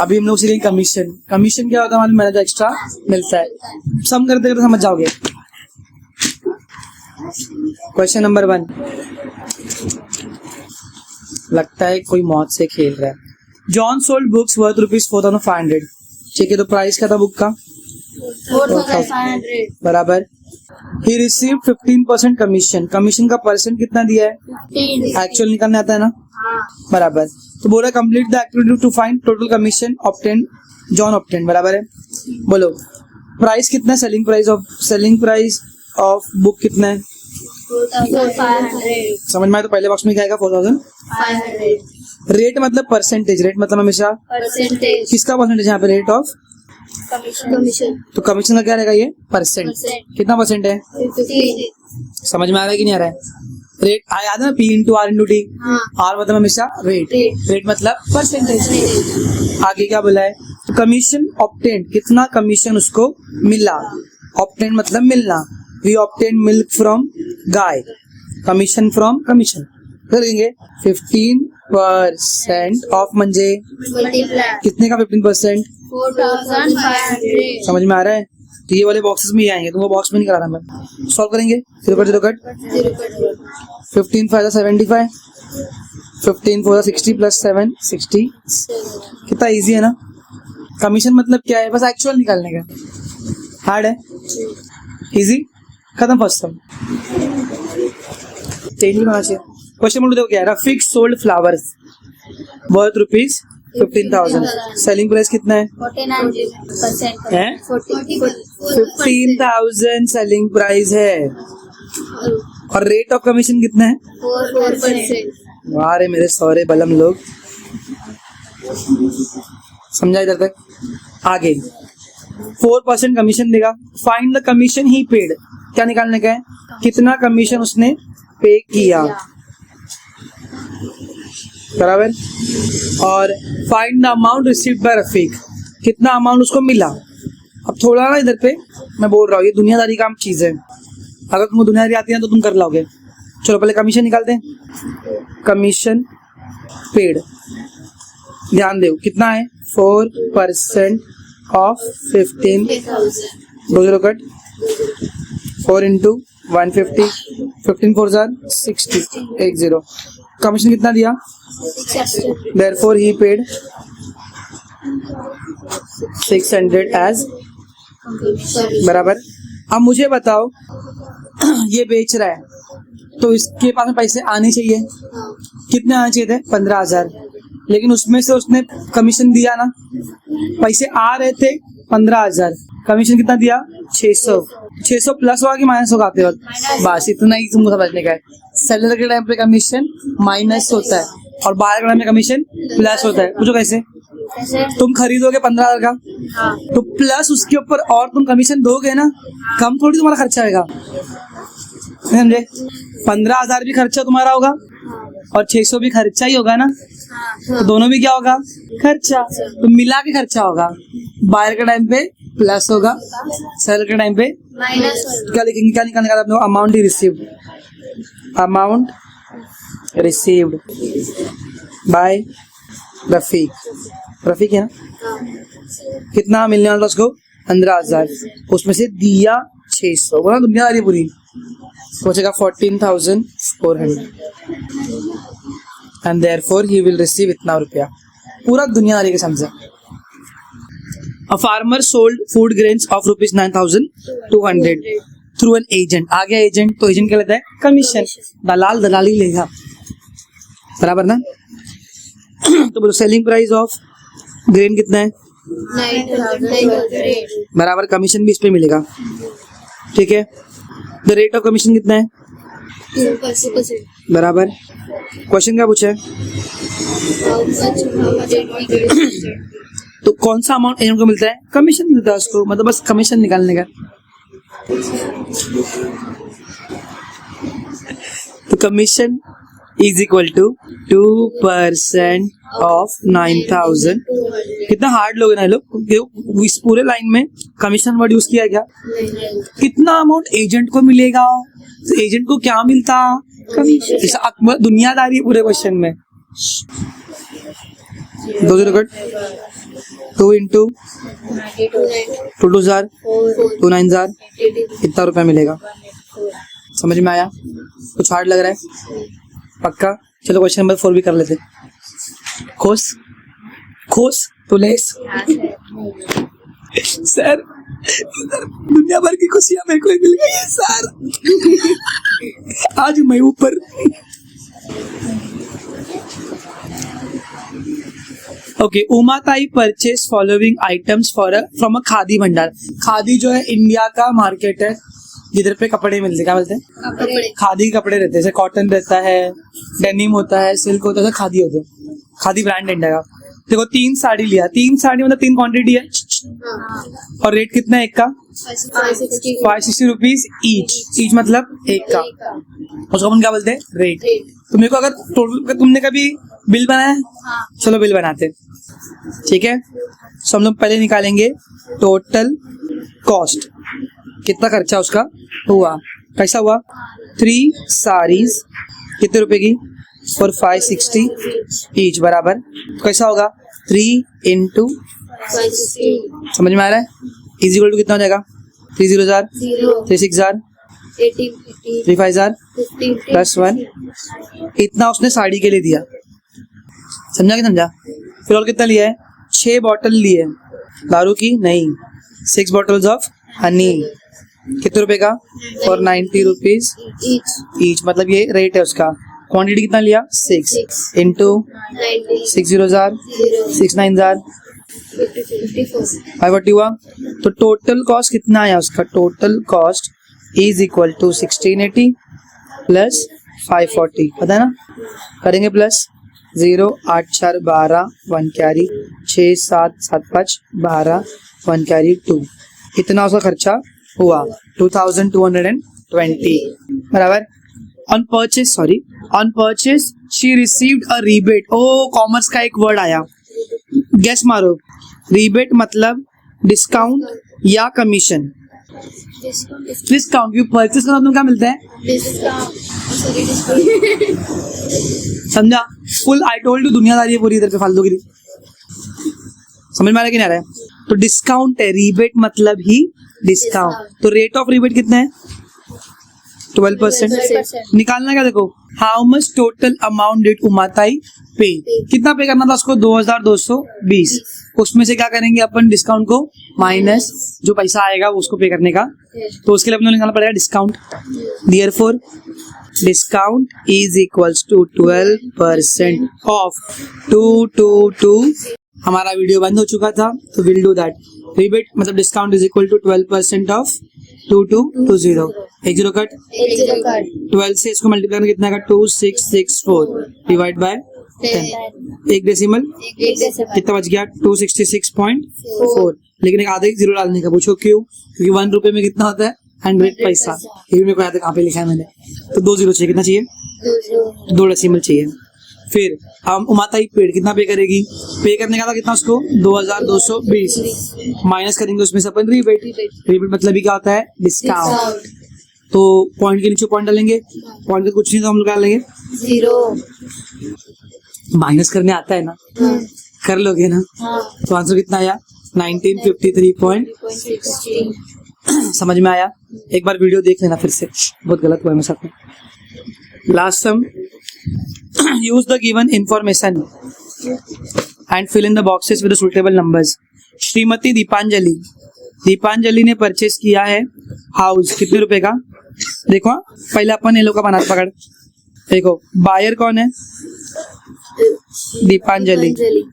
अभी हम लोग सीखेंगे कमीशन। कमीशन क्या होता है हमारे मैंने जो एक्स्ट्रा मिलता है, सम करते करते समझ जाओगे। क्वेश्चन नंबर 1, लगता है कोई मौत से खेल रहा है। John sold books worth ₹4,500। ठीक है, तो प्राइस क्या था बुक का? 4,500 बराबर। ही रिसीव 15% कमीशन। कमीशन का परसेंट कितना दिया है? 15। एक्चुअल निकालने आता है ना, हाँ। बराबर। तो बोला complete the activity to find total commission obtain John obtain. बराबर है। बोलो प्राइस कितना है? सेलिंग प्राइस ऑफ बुक कितना है? 4,500। समझ में आया? तो पहले बॉक्स में क्या आएगा? 4,500। रेट मतलब परसेंटेज। रेट मतलब हमेशा परसेंटेज। किसका परसेंटेज? यहाँ पे रेट ऑफ कमीशन। तो कमीशन का क्या रहेगा? ये परसेंट। कितना परसेंट है? 15। समझ में आ रहा है कि नहीं आ रहा है? रेट याद है ना, P into R into T. R मतलब हमेशा रेट, रेट मतलब परसेंटेज। आगे क्या बोला है? तो कमीशन ऑब्टेन, कितना कमीशन उसको मिला। ऑब्टेन मतलब मिलना। वी ऑब्टेन मिल्क फ्रॉम गाय। कमीशन फ्रॉम कमीशन करेंगे 15% ऑफ म्हणजे कितने का 15%? 4,500। समझ में आ रहा है? तो ये वाले बॉक्सेस में ही आएंगे, तो वो बॉक्स में नहीं करा रहा मैं। सॉल्व करेंगे। 0 कट 15 5 75, 15 4 60 प्लस 7 60। कितना इजी है ना। कमीशन मतलब क्या है? बस एक्चुअल निकालने का। हार्ड है? इजी। खत्म फर्स्ट सम। चेंज नहीं होना चाहिए। क्वेश्चन बोलो, देखो क्या है। Rafiq sold flowers worth ₹15,000। Selling price कितना है? 49% है 15,000 सेलिंग प्राइस है। और रेट ऑफ कमीशन कितना है? 4%। वाह रे मेरे सौरे बलम लोग, समझा इधर तक? आगे 4% कमीशन देगा। Find the commission he paid. क्या निकालने का है? कितना कमीशन उसने पे किया। बराबर। और find the amount received by Rafiq. कितना अमाउंट उसको मिला। अब थोड़ा ना इधर पे मैं बोल रहा हूँ, ये दुनियादारी का चीज है। अगर तुमको दुनियादारी आती है तो तुम कर लोगे। चलो पहले कमीशन निकालते हैं। कमीशन पेड, ध्यान दो कितना है? 4% ऑफ 15,000। 2 cut 4 into 150, 15 4 60, 10। कमीशन कितना दिया? Therefore he paid 600 as। बराबर। अब मुझे बताओ, ये बेच रहा है तो इसके पास में पैसे आने चाहिए। कितने आने चाहिए थे? 15,000। लेकिन उसमें से उसने कमीशन दिया ना, पैसे आ रहे थे 15,000, कमीशन कितना दिया? 600। 600 प्लस होगा कि माइनस होगा आते वक्त? बस इतना ही तुमको समझने का है। सेलर के टाइम पे कमीशन माइनस होता है और बायर के टाइम पे कमीशन प्लस होता है। पूछो कैसे? तुम खरीदोगे 15,000 का, तो प्लस उसके ऊपर और तुम कमीशन दोगे ना, कम थोड़ी तुम्हारा खर्चा होगा। समझे? 15,000 भी खर्चा तुम्हारा होगा और 600 भी खर्चा ही होगा ना, तो दोनों भी क्या होगा? खर्चा। तो मिला के खर्चा होगा। बायर के टाइम पे प्लस होगा, सेलर के टाइम पे माइनस। क्या लिखेंगे? क्या निकालने का अपने? Amount he received. Amount received by Rafiq. Rafiq है ना? कितना मिलने वाला उसको? 15,000। उसमें से दिया 600। बोला दुनियादारी पूरी। सोचेगा 14,400 and therefore he will receive इतना रुपया। पूरा दुनियादारी के समझा। A farmer sold food grains of ₹9,200 through an agent। आ गया एजेंट, तो एजेंट क्या लेता है? कमीशन। दलाल दलाली लेगा। बराबर ना? तो बोलो सेलिंग प्राइस ऑफ ग्रेन कितना है? 9,900। बराबर। कमीशन भी इस पे मिलेगा। ठीक है। द रेट ऑफ कमीशन कितना है? 2%। बराबर। क्वेश्चन क्या पूछा है? तो कौन सा अमाउंट एजेंट को मिलता है? कमीशन मिलता है उसको, मतलब बस कमीशन निकालने का। तो commission is equal to 2% of 9,000। कितना हार्ड लोग ना लोग, इस पूरे लाइन में कमीशन वर्ड यूज किया क्या? कितना अमाउंट एजेंट को मिलेगा, तो एजेंट को क्या मिलता? कमीशन। दुनियादारी पूरे क्वेश्चन में। 2 कट 2 इंटू 92 टू 2,000 4 2 9,000 82 कितना रुपया मिलेगा? समझ में आया? कुछ हार्ड लग रहा है? पक्का? चलो क्वेश्चन नंबर 4 भी कर लेते। खुश खुश तो लेस सर, दुनिया भर की खुशियां मेरे को ही मिल गई है सर। आज मैं ऊपर। Okay, Umatai purchase following items from a Khadi Bhandar. Khadi जो है इंडिया का मार्केट है जिधर पे कपड़े मिलते हैं, क्या बोलते हैं? कपड़े खादी के कपड़े रहते हैं, जैसे कॉटन रहता है, डेनिम होता है, सिल्क होता है, खादी होते हैं। खादी ब्रांड इंडिया का। देखो 3 साड़ी लिया, 3 साड़ी मतलब 3 क्वांटिटी है, और रेट कितना है एक का? 560 रुपीज ईच मतलब एक का। उसको अपन क्या बोलते हैं? रेट। तो मेरे को अगर टोटल, तुमने कभी बिल बनाया? चलो बिल बनाते हैं, ठीक है। सो हम लोग पहले निकालेंगे टोटल कॉस्ट, कितना खर्चा उसका हुआ, कैसा हुआ। 3 साड़ीज कितने रुपए की? फॉर 560 ईच बराबर कैसा होगा? 3 इंटू, समझ में आ रहा है? इज इक्वल टू कितना हो जाएगा? 3 0,000 3 6,000 3 5,000 प्लस 1। इतना उसने साड़ी के लिए दिया, समझा कि समझा? फिर और कितना लिया है? 6 बॉटल लिए दारू की, नहीं 6 बॉटल्स ऑफ हनी, कितने रुपए का? फॉर 90 रुपीज ईच, मतलब ये रेट है उसका। क्वांटिटी कितना लिया? 6 इंटू 6 0,000 6 9,000 540 हुआ। तो टोटल कॉस्ट कितना आया उसका? Total cost is equal to 1680 plus 540, पता है ना? करेंगे प्लस 0 8 4 12 1 कैरी 6 7 7 5 12 1 कैरी 2, इतना उसका खर्चा हुआ 2220 बराबर। On purchase she received a rebate. ओ, कॉमर्स का एक वर्ड आया, गेस मारो। रीबेट मतलब डिस्काउंट या कमीशन। डिस्काउंट, क्यों परचेज करना तुम क्या मिलता है? समझा? फुल आई टोल्ड यू, दुनियादारी है पूरी इधर पे, फालतूगिरी। समझ में आ रहा है कि नहीं आ रहा है? तो डिस्काउंट है, रीबेट मतलब ही डिस्काउंट। तो रेट ऑफ रीबेट कितना है? 12%। निकालना क्या, देखो how much total amount did Umatai pay, कितना पे करना था उसको? 2220। उसमें से क्या करेंगे अपन? डिस्काउंट को माइनस जो पैसा आएगा उसको पे करने का, तो उसके लिए अपने निकालना पड़ेगा discount. Therefore discount is equals to 12% of 222। हमारा वीडियो बंद हो चुका था, तो विल डू दैट। रिबेट मतलब discount is equal to 12% of 2220, 1 0 cut, 12 से इसको मल्टीप्लाई करना कितना का? 2664 डिवाइड बाय 10, एक डेसिमल कितना बच गया? 266.4। लेकिन एक आधे जीरो डालने का, पूछो क्यों? क्योंकि 1 रुपए में कितना होता है? 100 पैसा। ये भी मेरे को याद है, कहाँ पे लिखा है मैंने। तो 2 जीरो चाहिए, कितना चाहिए? 2 डेसिमल चाहिए। फिर हम उमाताई पेड कितना पे करेगी? पे करने का था कितना उसको? 2220 माइनस करेंगे उसमें से अपन रीबेट। रीबेट मतलब ही क्या होता है? डिस्काउंट। तो पॉइंट के नीचे पॉइंट डालेंगे, पॉइंट का कुछ नहीं तो हम लोग डालेंगे 0। माइनस करने आता है ना? कर लोगे ना? तो आंसर कितना आया? 1953. समझ में आया? एक बार वीडियो देख लेना फिर से, बहुत गलत हुआ है मेरे साथ में। Last sum, use the given information and fill in the boxes with the suitable numbers. Shrimati Deepanjali ने परचेस किया है हाउस, कितने रुपए का? देखो पहले अपन ये लोग का बना पकड़। देखो बायर कौन है? दीपांजलि,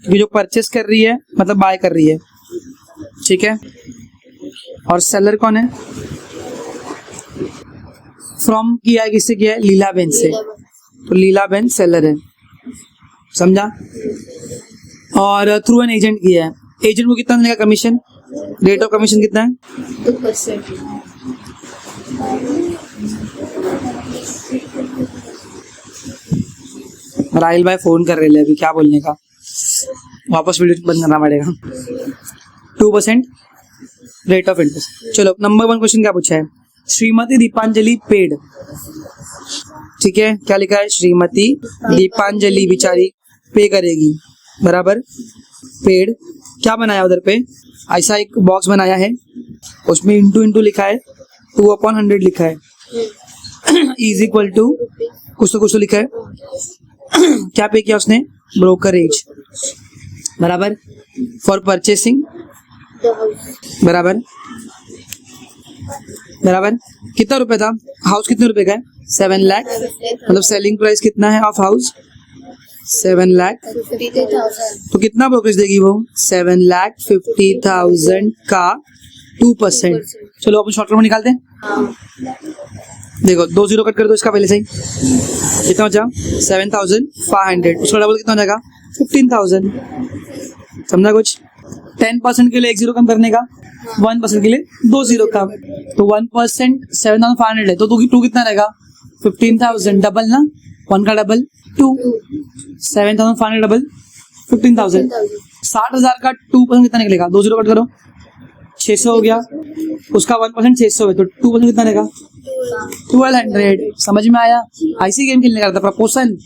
जो परचेस कर रही है मतलब बाय कर रही है, ठीक है। और सेलर कौन है? फ्रॉम किया है, किससे किया है? लीलाबेन से। तो लीलाबेन सेलर है, समझा? और थ्रू एन एजेंट किया है। एजेंट को कितना मिलेगा कमीशन? रेट ऑफ कमीशन कितना है? 2%। राहिल भाई फोन कर रहे हैं अभी, क्या बोलने का? वापस वीडियो बंद करना पड़ेगा। 2% रेट ऑफ इंटरेस्ट। चलो नंबर 1 क्वेश्चन क्या पूछा है? श्रीमती दीपांजलि पेड, ठीक है। क्या लिखा है? श्रीमती दीपांजलि बेचारी पे करेगी, बराबर पेड क्या बनाया उधर पे, ऐसा एक बॉक्स बनाया है, उसमें इंटू इंटू लिखा है, 2/100 लिखा है, इज इक्वल टू कुछ तो लिखा है। क्या पे किया उसने, ब्रोकरेज बराबर, फॉर परचेसिंग The house. बराबर बराबर, कितना रुपए था, हाउस कितने रुपए का है, 7 लाख, मतलब सेलिंग प्राइस कितना है ऑफ हाउस, 7 लाख, 50,000. तो कितना ब्रोकरेज देगी वो, 7,50,000 का 2%। चलो अपन शॉर्ट टर्म में निकालते हैं, हाँ. देखो 2 0 कट कर दो इसका पहले से ही, कितना बचा 7,500, उसका डबल कितना हो जाएगा 15,000, समझा कुछ। 10% के लिए 1 0 कम करने का, 1% के लिए 2 0 कम, तो 1% 7,500 है, तो टू कितना रहेगा 15,000, डबल ना, 1 का डबल 2, 7,500 डबल 15,000, 60,000 का 2% कितना निकलेगा, 2 0 कट करो 600 हो गया, उसका 1% 600 है, तो 2% कितना रहेगा 1200। समझ में आया, ऐसी गेम खेलने का था, प्रपोर्शन,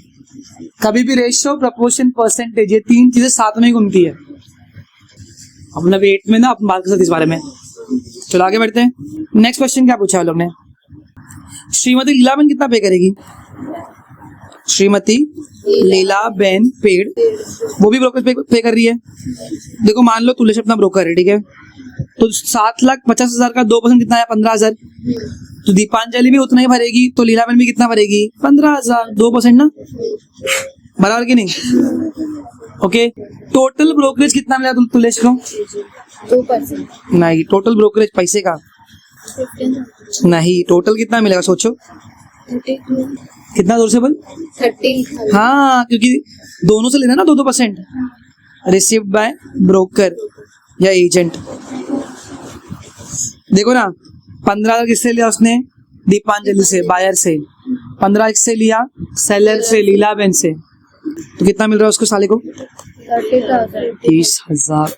कभी भी रेशियो, प्रपोर्शन, परसेंटेज, ये 3 चीजें साथ में ही घूमती है। अपना वेट में ना अपन बात कर सकते इस बारे में। चलो आगे बढ़ते हैं, नेक्स्ट क्वेश्चन क्या पूछा है लोग ने, श्रीमती लीलाबेन कितना पे करेगी, श्रीमती लीलाबेन पेड़, वो भी ब्रोकर पे कर रही है। देखो मान लो तुलेश अपना ब्रोकर है, ठीक है, तो 7,50,000 का 2% कितना है 15,000, तो दीपांजलि भी उतना ही भरेगी, तो लीलाबेन भी कितना भरेगी 15,000, 2% ना, बराबर कि नहीं। ओके, टोटल ब्रोकरेज कितना मिला तुलेश को, 2%. नहीं, टोटल ब्रोकरेज पैसे का 15,000. नहीं, टोटल कितना मिलेगा सोचो, 32. कितना दूर से बोल, 30,000. हाँ, क्योंकि दोनों से लेना ना 2% रिसीव्ड बाय ब्रोकर या एजेंट। देखो ना, 15,000 किससे लिया उसने, दीपांजलि से, बायर से, 15 किससे लिया, सेलर से, लीलाबेन से, तो कितना मिल रहा है उसको साले को 30,000. 30,000।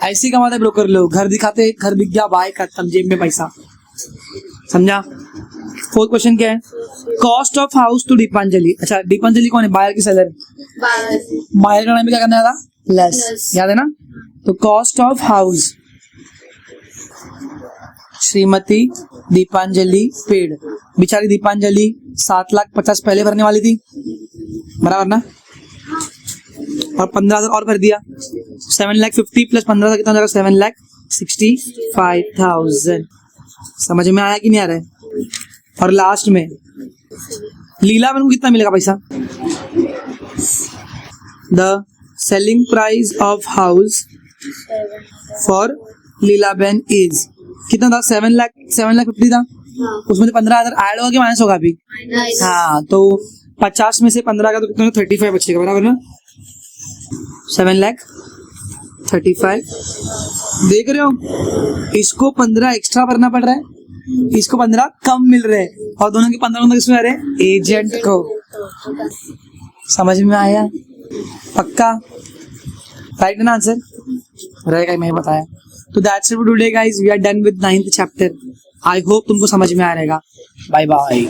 ऐसी कमाते ब्रोकर लोग, घर दिखाते, घर बिक गया, बाय खत्म, जेब में पैसा, समझा। 4th क्वेश्चन क्या है, cost of house to Deepanjali. अच्छा, दीपांजलि कौन है, बायर की सेलर, 12. बायर का नाम क्या करना था, लेस, Less. याद है ना। तो cost of house Shrimati Deepanjali पेड़, बेचारी दीपांजलि 7,50,000 पहले भरने वाली थी, बराबर ना, और 15,000 और भर दिया, 7,50,000 प्लस 15,000 कितना हो जाएगा, 7,65,000। समझ में आया कि नहीं आ रहा है। और लास्ट में लीलाबेन को कितना मिलेगा पैसा, the selling price of house for Lilaben is, कितना था, 7,50,000 था, हाँ. उसमें 15,000 ऐड होगा कि माइनस होगा अभी, Nice. हाँ, तो 50 में से 15 का तो कितना 35 बचेगा, बराबर ना, 7,35,000। देख रहे हो, इसको 15 एक्स्ट्रा भरना पड़ रहा है, इसको 15 कम मिल रहे हैं, और दोनों के 15 किसमें आ रहे हैं, एजेंट को। समझ में आया, पक्का राइट ना आंसर रहेगा, मैं बताया। तो that's it for today guys, we are done with 9th chapter. I hope तुमको समझ में आ रहेगा। Bye bye.